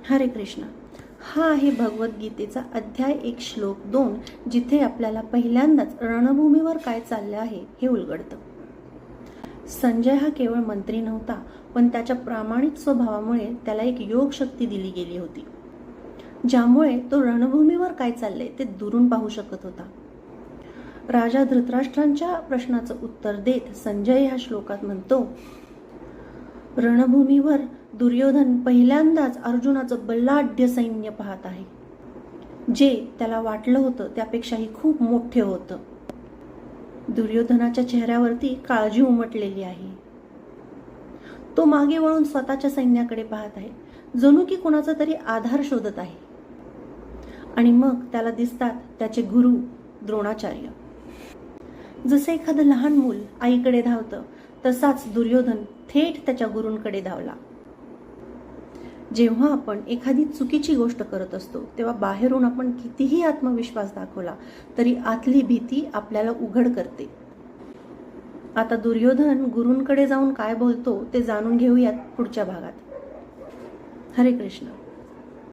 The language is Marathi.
हरे कृष्ण. हा आहे भगवद्गीतेचा अध्याय 1 श्लोक 2, जिथे आपल्याला पहिल्यांदाच रणभूमीवर काय चालले आहे हे उलगडतं. संजय हा केवळ मंत्री नव्हता, पण त्याच्या प्रामाणिक स्वभावामुळे त्याला एक योग शक्ती दिली गेली होती, ज्यामुळे तो रणभूमीवर काय चाललंय ते दुरून पाहू शकत होता. राजा धृतराष्ट्रांच्या प्रश्नाचं उत्तर देत संजय ह्या श्लोकात म्हणतो, रणभूमीवर दुर्योधन पहिल्यांदाच अर्जुनाचं बलाढ्य सैन्य पाहत आहे, जे त्याला वाटलं होतं त्यापेक्षाही खूप मोठे होतं. दुर्योधनाच्या चेहऱ्यावरती काळजी उमटलेली आहे. तो मागे वळून स्वतःच्या सैन्याकडे पाहत आहे, जणू की कोणाचा तरी आधार शोधत आहे. आणि मग त्याला दिसतात त्याचे गुरु द्रोणाचार्य. जसे एखादं लहान मूल आईकडे धावतं, तसाच दुर्योधन थेट त्याच्या गुरूंकडे धावला. जेव्हा आपण एखादी चुकीची गोष्ट करत असतो, तेव्हा बाहेरून आपण कितीही आत्मविश्वास दाखवला तरी आतली भीती आपल्याला उघड करते. आता दुर्योधन गुरूंकडे जाऊन काय बोलतो ते जाणून घेऊयात पुढच्या भागात. हरे कृष्ण.